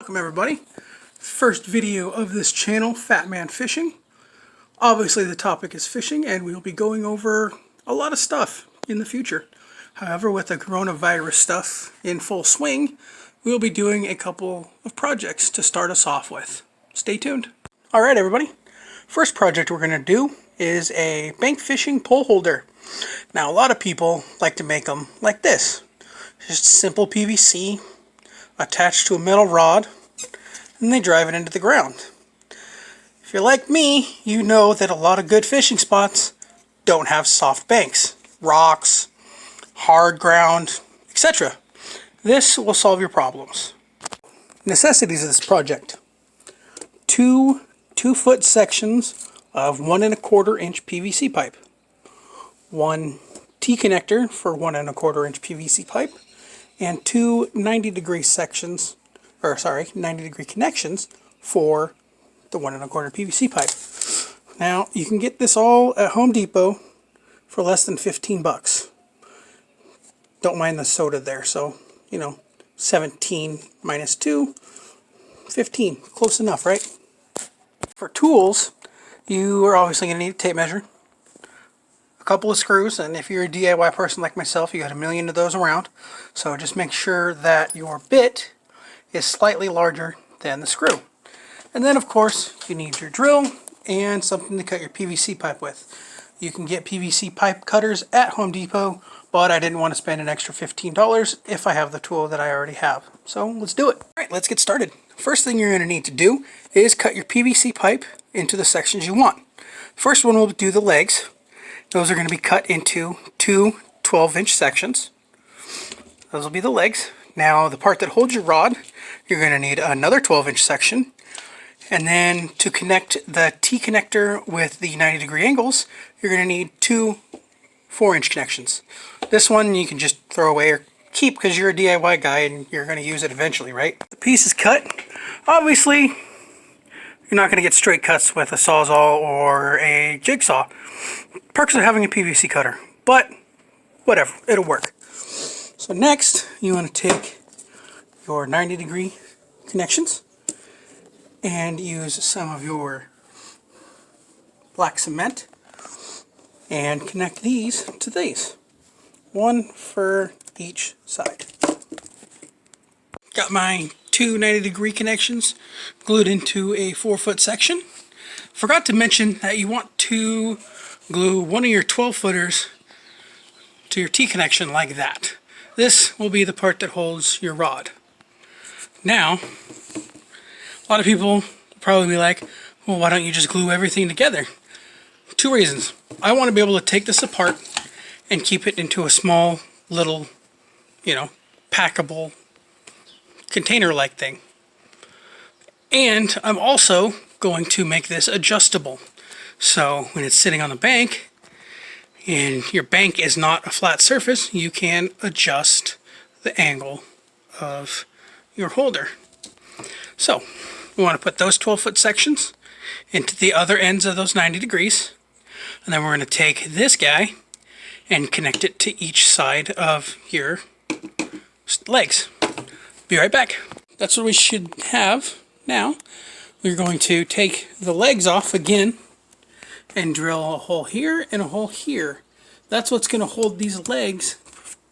Welcome everybody. First video of this channel, Fatman Fishing. Obviously the topic is fishing and we'll be going over a lot of stuff in the future. However, with the coronavirus stuff in full swing, we'll be doing a couple of projects to start us off with. Stay tuned. Alright everybody, first project we're going to do is a bank fishing pole holder. Now a lot of people like to make them like this. Just simple PVC attached to a metal rod, and they drive it into the ground. If you're like me, you know that a lot of good fishing spots don't have soft banks, rocks, hard ground, etc. This will solve your problems. Necessities of this project: two 2-foot sections of 1 1/4 inch PVC pipe, one T-connector for 1 1/4 inch PVC pipe, and two 90-degree connections for the 1 1/4 PVC pipe. Now you can get this all at Home Depot for less than 15 bucks. Don't mind the soda there, so 17 minus 2, 15, close enough, right? For tools, you are obviously going to need a tape measure, a couple of screws, and if you're a DIY person like myself, you got a million of those around. So just make sure that your bit is slightly larger than the screw. And then of course you need your drill and something to cut your PVC pipe with. You can get PVC pipe cutters at Home Depot, but I didn't want to spend an extra $15 if I have the tool that I already have. So let's do it. Alright, let's get started. First thing you're going to need to do is cut your PVC pipe into the sections you want. First one will do the legs. Those are going to be cut into two 12-inch sections. Those will be the legs. Now the part that holds your rod, you're going to need another 12-inch section. And then to connect the T-connector with the 90-degree angles, you're going to need two 4-inch connections. This one you can just throw away or keep because you're a DIY guy and you're going to use it eventually, right? The piece is cut. Obviously, you're not going to get straight cuts with a Sawzall or a jigsaw. Perks of having a PVC cutter, but whatever, it'll work. So next, you want to take your 90-degree connections and use some of your black cement and connect these to these. One for each side. Got my two 90-degree connections glued into a 4-foot section. Forgot to mention that you want to glue one of your 12-footers to your T-connection like that. This will be the part that holds your rod. Now, a lot of people will probably be like, well, why don't you just glue everything together? Two reasons. I want to be able to take this apart and keep it into a small little, packable container-like thing. And I'm also going to make this adjustable. So when it's sitting on the bank, and your bank is not a flat surface, you can adjust the angle of your holder. So we want to put those 12-foot sections into the other ends of those 90 degrees, and then we're going to take this guy and connect it to each side of your legs. Be right back. That's what we should have. Now we're going to take the legs off again and drill a hole here and a hole here. That's what's going to hold these legs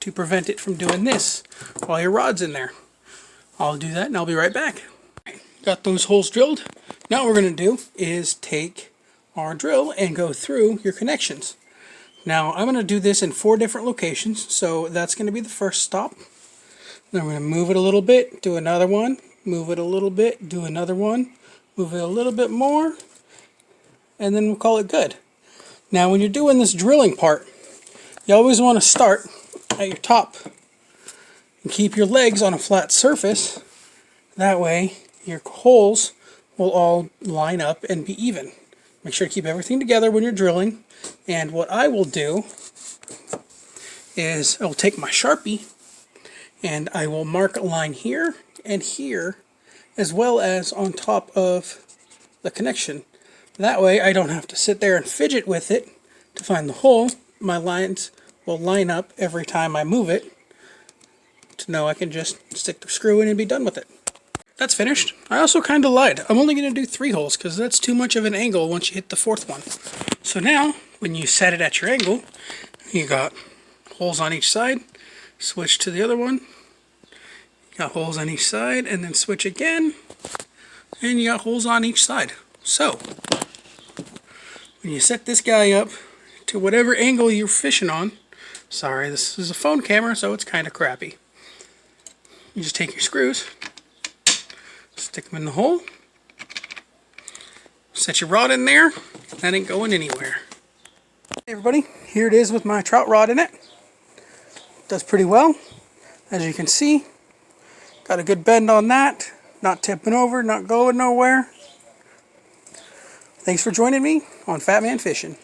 to prevent it from doing this while your rod's in there. I'll do that and I'll be right back. Got those holes drilled. Now what we're going to do is take our drill and go through your connections. Now I'm going to do this in 4 different locations, so that's going to be the first stop. Then we're going to move it a little bit, do another one, move it a little bit, do another one, move it a little bit more, and then we'll call it good. Now when you're doing this drilling part, you always want to start at your top and keep your legs on a flat surface. That way your holes will all line up and be even. Make sure to keep everything together when you're drilling. And what I will do is I'll take my Sharpie and I will mark a line here and here, as well as on top of the connection. That way I don't have to sit there and fidget with it to find the hole. My lines will line up every time I move it to know I can just stick the screw in and be done with it. that's finished. I also kind of lied. I'm only going to do 3 holes because that's too much of an angle once you hit the 4th one. So now, when you set it at your angle, you got holes on each side. Switch to the other one. You got holes on each side, and then switch again. And you got holes on each side. So, when you set this guy up to whatever angle you're fishing on, sorry, this is a phone camera, so it's kind of crappy. You just take your screws, stick them in the hole, set your rod in there, that ain't going anywhere. Hey everybody, here it is with my trout rod in it. Does pretty well, as you can see. Got a good bend on that, not tipping over, not going nowhere. Thanks for joining me on Fatman Fishing.